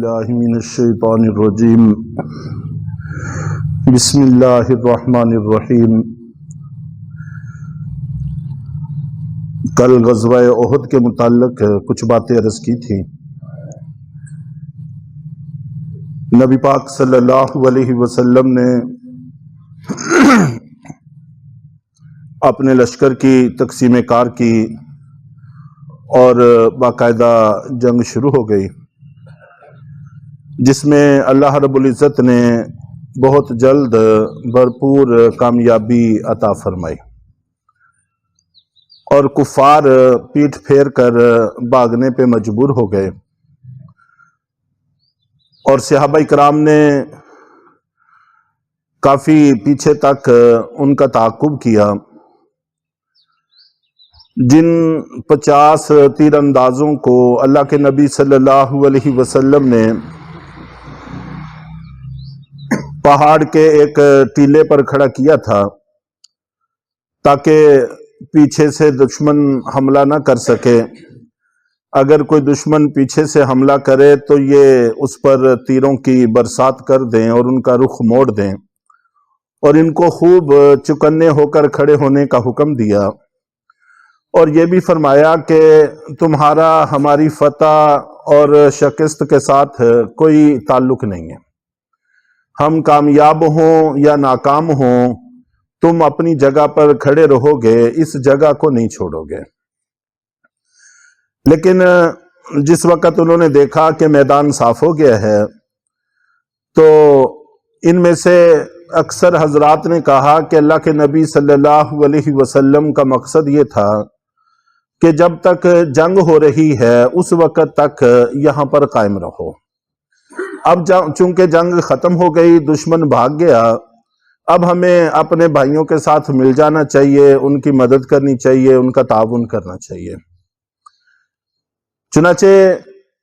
باللہ من الشیطان الرجیم بسم اللہ الرحمن الرحیم۔ کل غزوہ احد کے متعلق کچھ باتیں عرض کی تھیں۔ نبی پاک صلی اللہ علیہ وسلم نے اپنے لشکر کی تقسیم کار کی اور باقاعدہ جنگ شروع ہو گئی، جس میں اللہ رب العزت نے بہت جلد بھرپور کامیابی عطا فرمائی اور کفار پیٹھ پھیر کر بھاگنے پہ مجبور ہو گئے، اور صحابہ کرام نے کافی پیچھے تک ان کا تعاقب کیا۔ جن 50 تیر اندازوں کو اللہ کے نبی صلی اللہ علیہ وسلم نے پہاڑ کے ایک ٹیلے پر کھڑا کیا تھا تاکہ پیچھے سے دشمن حملہ نہ کر سکے، اگر کوئی دشمن پیچھے سے حملہ کرے تو یہ اس پر تیروں کی برسات کر دیں اور ان کا رخ موڑ دیں، اور ان کو خوب چکنے ہو کر کھڑے ہونے کا حکم دیا، اور یہ بھی فرمایا کہ تمہارا ہماری فتح اور شکست کے ساتھ کوئی تعلق نہیں ہے، ہم کامیاب ہوں یا ناکام ہوں تم اپنی جگہ پر کھڑے رہو گے، اس جگہ کو نہیں چھوڑو گے۔ لیکن جس وقت انہوں نے دیکھا کہ میدان صاف ہو گیا ہے تو ان میں سے اکثر حضرات نے کہا کہ اللہ کے نبی صلی اللہ علیہ وسلم کا مقصد یہ تھا کہ جب تک جنگ ہو رہی ہے اس وقت تک یہاں پر قائم رہو، اب چونکہ جنگ ختم ہو گئی، دشمن بھاگ گیا، اب ہمیں اپنے بھائیوں کے ساتھ مل جانا چاہیے، ان کی مدد کرنی چاہیے، ان کا تعاون کرنا چاہیے۔ چنانچہ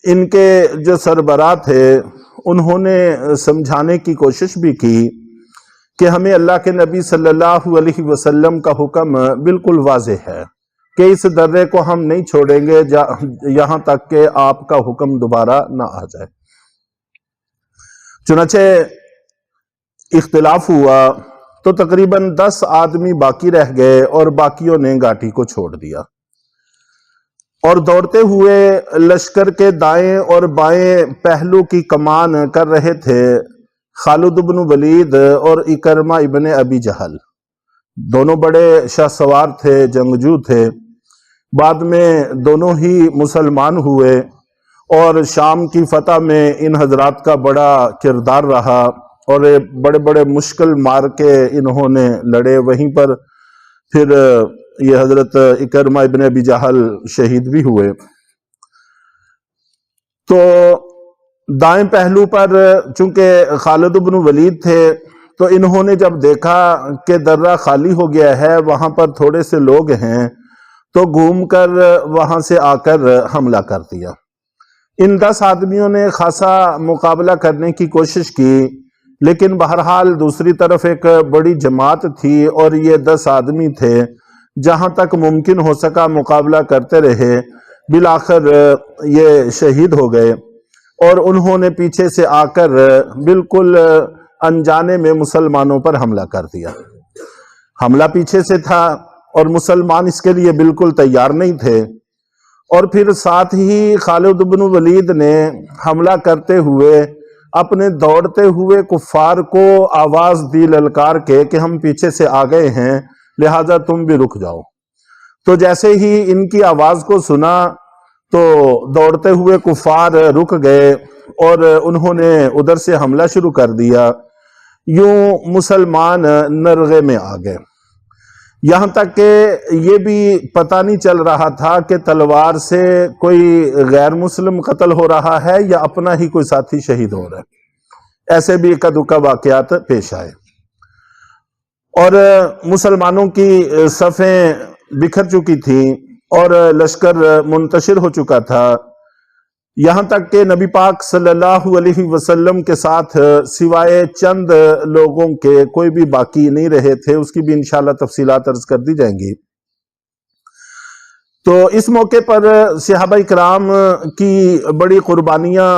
ان کے جو سربراہ تھے انہوں نے سمجھانے کی کوشش بھی کی کہ ہمیں اللہ کے نبی صلی اللہ علیہ وسلم کا حکم بالکل واضح ہے کہ اس درے کو ہم نہیں چھوڑیں گے یہاں تک کہ آپ کا حکم دوبارہ نہ آ جائے۔ چنانچہ اختلاف ہوا تو تقریباً 10 آدمی باقی رہ گئے اور باقیوں نے گھاٹی کو چھوڑ دیا، اور دوڑتے ہوئے لشکر کے دائیں اور بائیں پہلو کی کمان کر رہے تھے خالد بن ولید اور اکرمہ ابن ابی جہل۔ دونوں بڑے شاہ سوار تھے، جنگجو تھے، بعد میں دونوں ہی مسلمان ہوئے، اور شام کی فتح میں ان حضرات کا بڑا کردار رہا، اور بڑے بڑے مشکل مار کے انہوں نے لڑے۔ وہیں پر پھر یہ حضرت اکرمہ ابن ابی جہل شہید بھی ہوئے۔ تو دائیں پہلو پر چونکہ خالد بن ولید تھے تو انہوں نے جب دیکھا کہ درہ خالی ہو گیا ہے، وہاں پر تھوڑے سے لوگ ہیں، تو گھوم کر وہاں سے آ کر حملہ کر دیا۔ ان 10 آدمیوں نے خاصا مقابلہ کرنے کی کوشش کی، لیکن بہرحال دوسری طرف ایک بڑی جماعت تھی اور یہ 10 آدمی تھے، جہاں تک ممکن ہو سکا مقابلہ کرتے رہے، بالآخر یہ شہید ہو گئے، اور انہوں نے پیچھے سے آ کر بالکل انجانے میں مسلمانوں پر حملہ کر دیا۔ حملہ پیچھے سے تھا اور مسلمان اس کے لیے بالکل تیار نہیں تھے، اور پھر ساتھ ہی خالد بن ولید نے حملہ کرتے ہوئے اپنے دوڑتے ہوئے کفار کو آواز دی للکار کے کہ ہم پیچھے سے آ گئے ہیں، لہذا تم بھی رک جاؤ۔ تو جیسے ہی ان کی آواز کو سنا تو دوڑتے ہوئے کفار رک گئے اور انہوں نے ادھر سے حملہ شروع کر دیا۔ یوں مسلمان نرغے میں آ گئے، یہاں تک کہ یہ بھی پتہ نہیں چل رہا تھا کہ تلوار سے کوئی غیر مسلم قتل ہو رہا ہے یا اپنا ہی کوئی ساتھی شہید ہو رہا ہے۔ ایسے بھی اکا دکا واقعات پیش آئے، اور مسلمانوں کی صفیں بکھر چکی تھیں اور لشکر منتشر ہو چکا تھا، یہاں تک کہ نبی پاک صلی اللہ علیہ وسلم کے ساتھ سوائے چند لوگوں کے کوئی بھی باقی نہیں رہے تھے۔ اس کی بھی انشاءاللہ تفصیلات عرض کر دی جائیں گی۔ تو اس موقع پر صحابہ کرام کی بڑی قربانیاں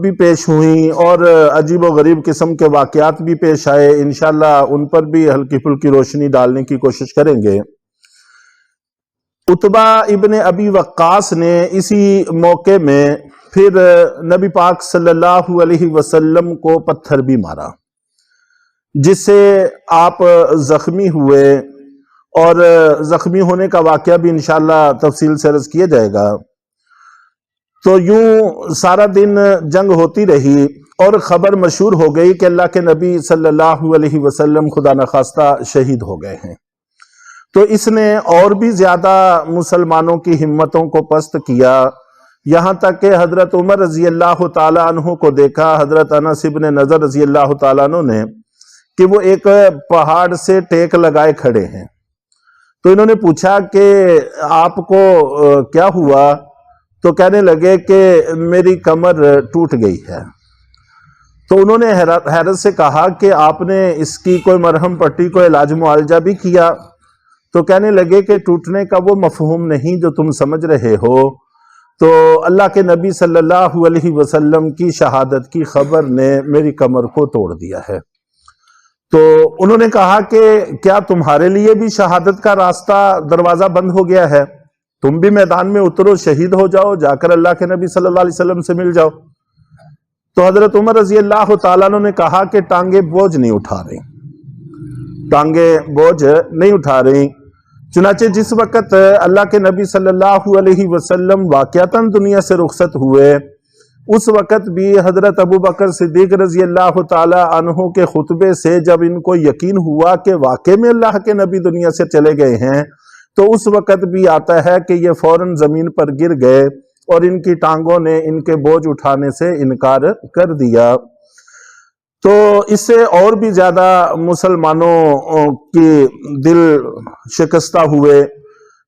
بھی پیش ہوئیں اور عجیب و غریب قسم کے واقعات بھی پیش آئے، انشاءاللہ ان پر بھی ہلکی پھلکی روشنی ڈالنے کی کوشش کریں گے۔ عتبہ ابن ابی وقاص نے اسی موقع میں پھر نبی پاک صلی اللہ علیہ وسلم کو پتھر بھی مارا، جس سے آپ زخمی ہوئے، اور زخمی ہونے کا واقعہ بھی انشاءاللہ تفصیل سے عرض کیا جائے گا۔ تو یوں سارا دن جنگ ہوتی رہی اور خبر مشہور ہو گئی کہ اللہ کے نبی صلی اللہ علیہ وسلم خدا نخواستہ شہید ہو گئے ہیں۔ تو اس نے اور بھی زیادہ مسلمانوں کی ہمتوں کو پست کیا، یہاں تک کہ حضرت عمر رضی اللہ تعالیٰ عنہ کو دیکھا حضرت انس بن نضر رضی اللہ تعالیٰ عنہ نے کہ وہ ایک پہاڑ سے ٹیک لگائے کھڑے ہیں۔ تو انہوں نے پوچھا کہ آپ کو کیا ہوا؟ تو کہنے لگے کہ میری کمر ٹوٹ گئی ہے۔ تو انہوں نے حیرت سے کہا کہ آپ نے اس کی کوئی مرہم پٹی کو علاج معالجہ بھی کیا؟ تو کہنے لگے کہ ٹوٹنے کا وہ مفہوم نہیں جو تم سمجھ رہے ہو، تو اللہ کے نبی صلی اللہ علیہ وسلم کی شہادت کی خبر نے میری کمر کو توڑ دیا ہے۔ تو انہوں نے کہا کہ کیا تمہارے لیے بھی شہادت کا راستہ دروازہ بند ہو گیا ہے؟ تم بھی میدان میں اترو، شہید ہو جاؤ، جا کر اللہ کے نبی صلی اللہ علیہ وسلم سے مل جاؤ۔ تو حضرت عمر رضی اللہ تعالیٰ عنہ نے کہا کہ ٹانگیں بوجھ نہیں اٹھا رہی، ٹانگیں بوجھ نہیں اٹھا رہی۔ چنانچہ جس وقت اللہ کے نبی صلی اللہ علیہ وسلم واقعتاً دنیا سے رخصت ہوئے، اس وقت بھی حضرت ابو بکر صدیق رضی اللہ تعالی عنہ کے خطبے سے جب ان کو یقین ہوا کہ واقع میں اللہ کے نبی دنیا سے چلے گئے ہیں، تو اس وقت بھی آتا ہے کہ یہ فوراً زمین پر گر گئے اور ان کی ٹانگوں نے ان کے بوجھ اٹھانے سے انکار کر دیا۔ تو اس سے اور بھی زیادہ مسلمانوں کے دل شکستہ ہوئے۔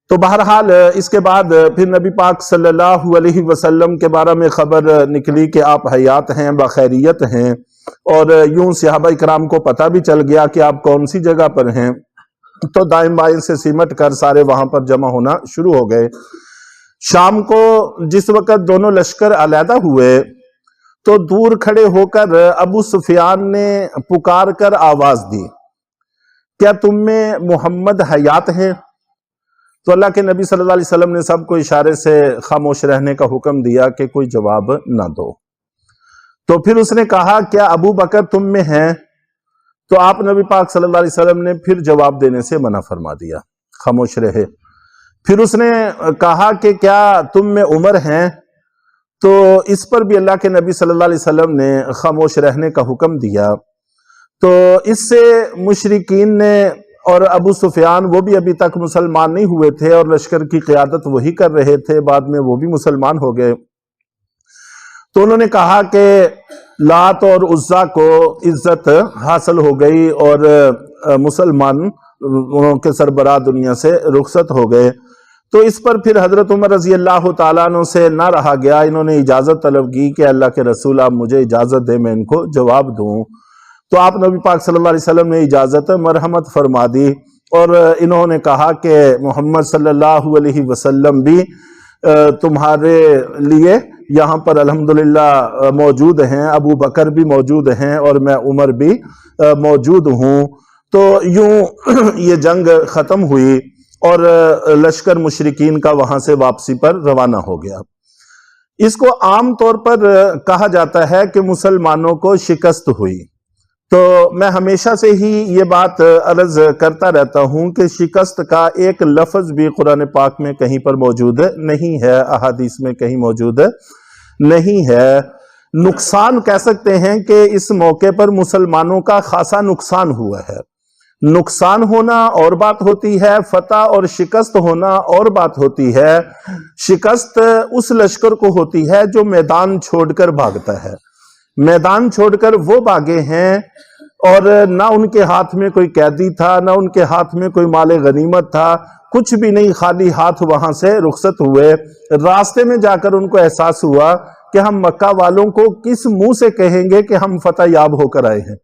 تو بہرحال اس کے بعد پھر نبی پاک صلی اللہ علیہ وسلم کے بارے میں خبر نکلی کہ آپ حیات ہیں، بخیریت ہیں، اور یوں صحابہ کرام کو پتہ بھی چل گیا کہ آپ کون سی جگہ پر ہیں۔ تو دائیں بائیں سے سمٹ کر سارے وہاں پر جمع ہونا شروع ہو گئے۔ شام کو جس وقت دونوں لشکر علیحدہ ہوئے تو دور کھڑے ہو کر ابو سفیان نے پکار کر آواز دی، کیا تم میں محمد حیات ہے؟ تو اللہ کے نبی صلی اللہ علیہ وسلم نے سب کو اشارے سے خاموش رہنے کا حکم دیا کہ کوئی جواب نہ دو۔ تو پھر اس نے کہا کیا ابو بکر تم میں ہیں؟ تو آپ نبی پاک صلی اللہ علیہ وسلم نے پھر جواب دینے سے منع فرما دیا، خاموش رہے۔ پھر اس نے کہا کہ کیا تم میں عمر ہیں؟ تو اس پر بھی اللہ کے نبی صلی اللہ علیہ وسلم نے خاموش رہنے کا حکم دیا۔ تو اس سے مشرکین نے، اور ابو سفیان وہ بھی ابھی تک مسلمان نہیں ہوئے تھے اور لشکر کی قیادت وہی کر رہے تھے، بعد میں وہ بھی مسلمان ہو گئے، تو انہوں نے کہا کہ لات اور عزا کو عزت حاصل ہو گئی اور مسلمانوں کے سربراہ دنیا سے رخصت ہو گئے۔ تو اس پر پھر حضرت عمر رضی اللہ تعالیٰ عنہ سے نہ رہا گیا، انہوں نے اجازت طلب کی کہ اللہ کے رسول آپ مجھے اجازت دیں میں ان کو جواب دوں۔ تو آپ نبی پاک صلی اللہ علیہ وسلم نے اجازت مرحمت فرما دی، اور انہوں نے کہا کہ محمد صلی اللہ علیہ وسلم بھی تمہارے لیے یہاں پر الحمدللہ موجود ہیں، ابو بکر بھی موجود ہیں اور میں عمر بھی موجود ہوں۔ تو یوں یہ جنگ ختم ہوئی اور لشکر مشرکین کا وہاں سے واپسی پر روانہ ہو گیا۔ اس کو عام طور پر کہا جاتا ہے کہ مسلمانوں کو شکست ہوئی۔ تو میں ہمیشہ سے ہی یہ بات عرض کرتا رہتا ہوں کہ شکست کا ایک لفظ بھی قرآن پاک میں کہیں پر موجود نہیں ہے، احادیث میں کہیں موجود نہیں ہے۔ نقصان کہہ سکتے ہیں کہ اس موقع پر مسلمانوں کا خاصا نقصان ہوا ہے۔ نقصان ہونا اور بات ہوتی ہے، فتح اور شکست ہونا اور بات ہوتی ہے۔ شکست اس لشکر کو ہوتی ہے جو میدان چھوڑ کر بھاگتا ہے۔ میدان چھوڑ کر وہ بھاگے ہیں اور نہ ان کے ہاتھ میں کوئی قیدی تھا، نہ ان کے ہاتھ میں کوئی مال غنیمت تھا، کچھ بھی نہیں، خالی ہاتھ وہاں سے رخصت ہوئے۔ راستے میں جا کر ان کو احساس ہوا کہ ہم مکہ والوں کو کس منہ سے کہیں گے کہ ہم فتح یاب ہو کر آئے ہیں۔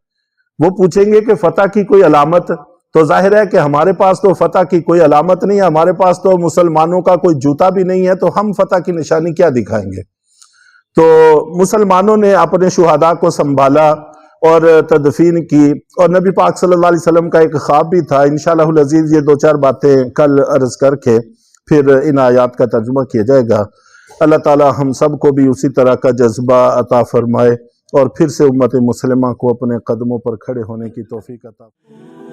وہ پوچھیں گے کہ فتح کی کوئی علامت، تو ظاہر ہے کہ ہمارے پاس تو فتح کی کوئی علامت نہیں ہے، ہمارے پاس تو مسلمانوں کا کوئی جوتا بھی نہیں ہے، تو ہم فتح کی نشانی کیا دکھائیں گے؟ تو مسلمانوں نے اپنے شہداء کو سنبھالا اور تدفین کی، اور نبی پاک صلی اللہ علیہ وسلم کا ایک خواب بھی تھا۔ انشاءاللہ العزیز یہ 2-4 باتیں کل عرض کر کے پھر ان آیات کا ترجمہ کیا جائے گا۔ اللہ تعالی ہم سب کو بھی اسی طرح کا جذبہ عطا فرمائے اور پھر سے امت مسلمہ کو اپنے قدموں پر کھڑے ہونے کی توفیق عطا فرمائے۔